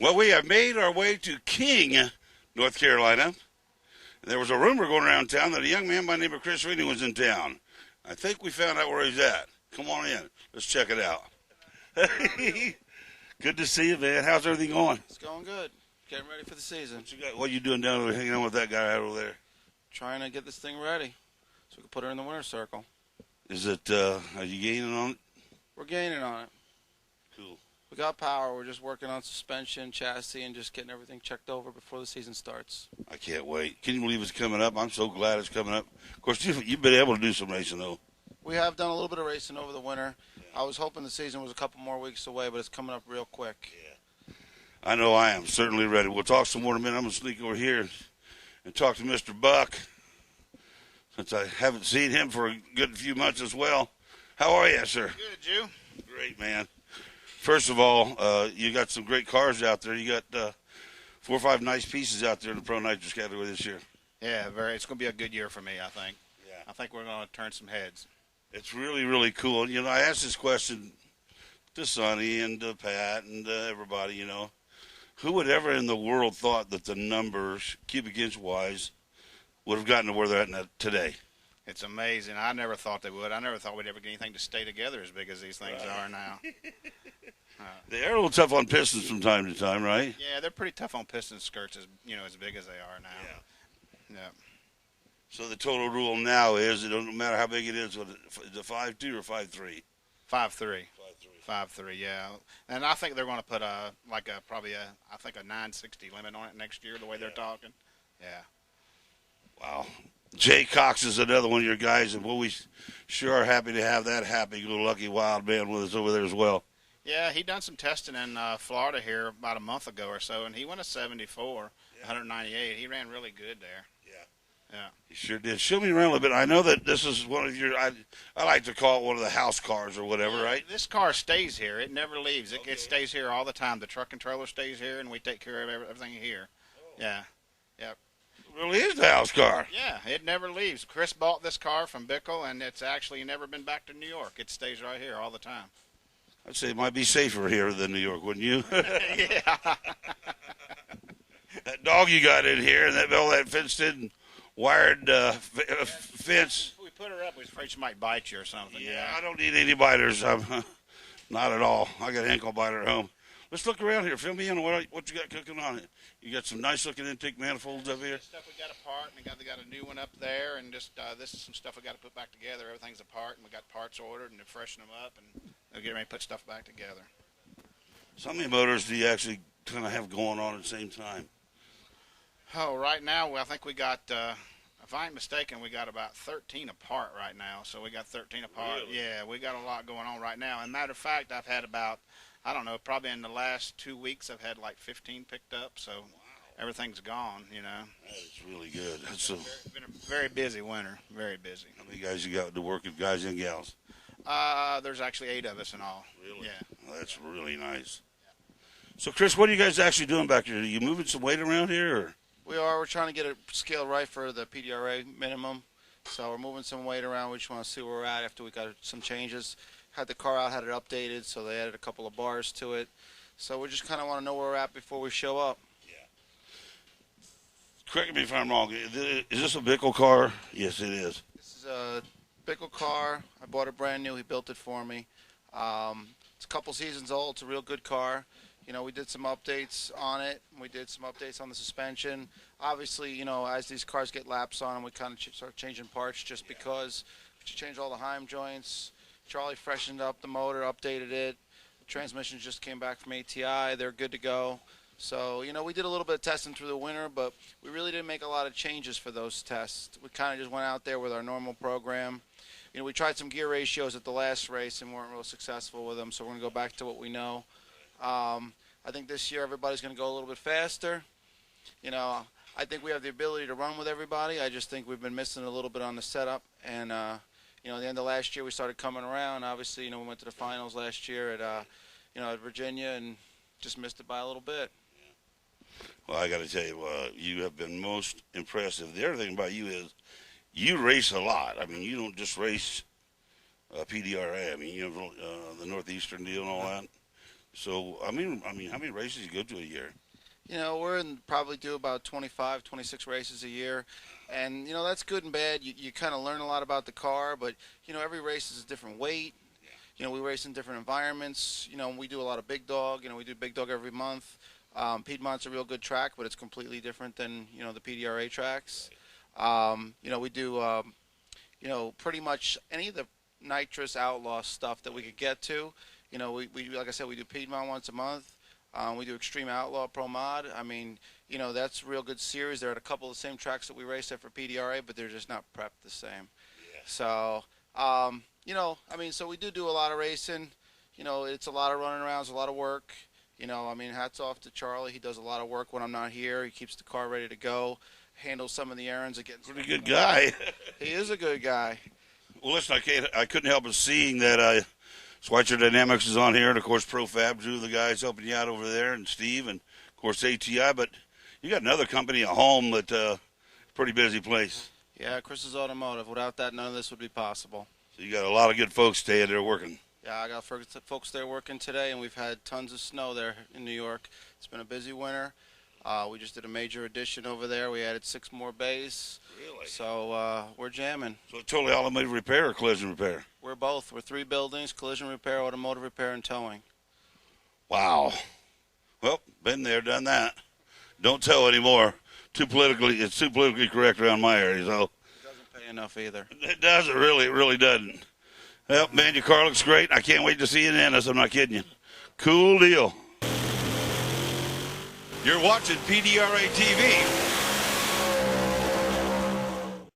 Well, we have made our way to King, North Carolina. There was a rumor going around town that a young man by the name of Chris Rini was in town. I think we found out where he's at. Come on in. Let's check it out. Good to see you, man. How's everything going? It's going good. Getting ready for the season. What you doing down there hanging out with that guy over there? Trying to get this thing ready so we can put her in the winner's circle. Is it, are you gaining on it? We're gaining on it. Cool. We got power. We're just working on suspension, chassis, and just getting everything checked over before the season starts. I can't wait. Can you believe it's coming up? I'm so glad it's coming up. Of course, you've been able to do some racing, though. We have done a little bit of racing over the winter. Yeah. I was hoping the season was a couple more weeks away, but it's coming up real quick. Yeah. I know I am. Certainly ready. We'll talk some more in a minute. I'm going to sneak over here and talk to Mr. Buck, since I haven't seen him for a good few months as well. How are you, sir? Good, you? Great, man. First of all, you got some great cars out there. You got 4 or 5 nice pieces out there in the Pro Nitrous category this year. Yeah, it's going to be a good year for me, I think. Yeah. I think we're going to turn some heads. It's really, really cool. You know, I asked this question to Sonny and to Pat and everybody, you know. Who would ever in the world thought that the numbers, cubic inch-wise, would have gotten to where they're at today? It's amazing. I never thought they would. I never thought we'd ever get anything to stay together as big as these things are now. They are a little tough on pistons from time to time, right? Yeah, they're pretty tough on piston skirts, as big as they are now. Yeah. Yeah. So the total rule now is it doesn't matter how big it is. Is it 5.2 or 5.3? 5.3. 5.3, yeah. And I think they're going to put probably a 960 limit on it next year, the way they're talking. Yeah. Wow. Jay Cox is another one of your guys, and we sure are happy to have that happy-go-lucky wild man with us over there as well. Yeah, he done some testing in Florida here about a month ago or so, and he went a 74, 198. He ran really good there. Yeah. He sure did. Show me around a little bit. I know that this is one of your, I like to call it one of the house cars or whatever, right? This car stays here. It never leaves. It stays here all the time. The truck and trailer stays here, and we take care of everything here. Oh. Yeah. Yep. It really is the house car. Yeah, it never leaves. Chris bought this car from Bickle, and it's actually never been back to New York. It stays right here all the time. I'd say it might be safer here than New York, wouldn't you? Yeah. That dog you got in here, and all that fenced-in wired fence. We put her up. We was afraid she might bite you or something. Yeah, I don't need any biters. Not at all. I got an ankle biter at home. Let's look around here. Fill me in on what you got cooking on it. You got some nice-looking intake manifolds up here. Stuff we got apart, and we got a new one up there, and just this is some stuff we got to put back together. Everything's apart, and we got parts ordered, and to freshen them up, and we'll get ready to put stuff back together. So how many motors do you actually kind of have going on at the same time? Oh, right now, I think we got, if I ain't mistaken, we got about 13 apart right now. So we got 13 apart. Really? Yeah, we got a lot going on right now. And matter of fact, I've had about, I don't know, probably in the last 2 weeks, I've had like 15 picked up. So everything's gone, you know. That is really good. It's been a very busy winter, very busy. How many guys you got to work with, guys and gals? There's actually 8 of us in all. Really? Yeah. Well, that's really nice. So, Chris, what are you guys actually doing back here? Are you moving some weight around here? Or? We're trying to get it scaled right for the PDRA minimum. So we're moving some weight around. We just want to see where we're at after we got some changes. Had the car out, had it updated, so they added a couple of bars to it. So we just kind of want to know where we're at before we show up. Yeah. Correct me if I'm wrong. Is this a Bickle car? Yes, it is. This is a Bickle car. I bought it brand new. He built it for me. It's a couple seasons old. It's a real good car. You know, we did some updates on it. We did some updates on the suspension. Obviously, you know, as these cars get laps on them, we kind of start changing parts just because we changed all the Heim joints. Charlie freshened up the motor, updated it. The transmissions just came back from ATI. They're good to go. So, you know, we did a little bit of testing through the winter, but we really didn't make a lot of changes for those tests. We kind of just went out there with our normal program. You know, we tried some gear ratios at the last race and weren't real successful with them, so we're going to go back to what we know. I think this year everybody's going to go a little bit faster. You know, I think we have the ability to run with everybody. I just think we've been missing a little bit on the setup. And, you know, at the end of last year we started coming around. Obviously, you know, we went to the finals last year at, you know, at Virginia and just missed it by a little bit. Well, I got to tell you, you have been most impressive. The other thing about you is you race a lot. I mean, you don't just race PDRA. I mean, you have the Northeastern deal and all that. So I mean, how many races you go to a year? You know, probably do about 25, 26 races a year. And, you know, that's good and bad. You kind of learn a lot about the car, but, you know, every race is a different weight. You know, we race in different environments. You know, we do a lot of big dog. You know, we do big dog every month. Piedmont's a real good track, but it's completely different than, you know, the PDRA tracks. You know, we do, you know, pretty much any of the nitrous outlaw stuff that we could get to. You know, we like I said, we do Piedmont once a month. We do Extreme Outlaw Pro Mod. I mean, you know, that's a real good series. They're at a couple of the same tracks that we race at for PDRA, but they're just not prepped the same. Yeah. So, you know, I mean, so we do a lot of racing. You know, it's a lot of running around, it's a lot of work. You know, I mean, hats off to Charlie. He does a lot of work when I'm not here. He keeps the car ready to go, handles some of the errands. Pretty good guy. He is a good guy. Well, listen, I couldn't help but seeing that Schweitzer Dynamics is on here, and of course Profab, Drew, the guys helping you out over there, and Steve, and of course ATI. But you got another company at home that pretty busy place. Yeah, Chris's Automotive. Without that, none of this would be possible. So you got a lot of good folks staying there working. Yeah, I got folks there working today, and we've had tons of snow there in New York. It's been a busy winter. We just did a major addition over there. We added 6 more bays. Really? So we're jamming. So totally automotive repair or collision repair? We're both. We're 3 buildings: collision repair, automotive repair, and towing. Wow. Well, been there, done that. Don't tell anymore. It's too politically correct around my area, so. It doesn't pay enough either. It doesn't really. It really doesn't. Well, man, your car looks great. I can't wait to see it in Ennis. I'm not kidding you. Cool deal. You're watching PDRA TV.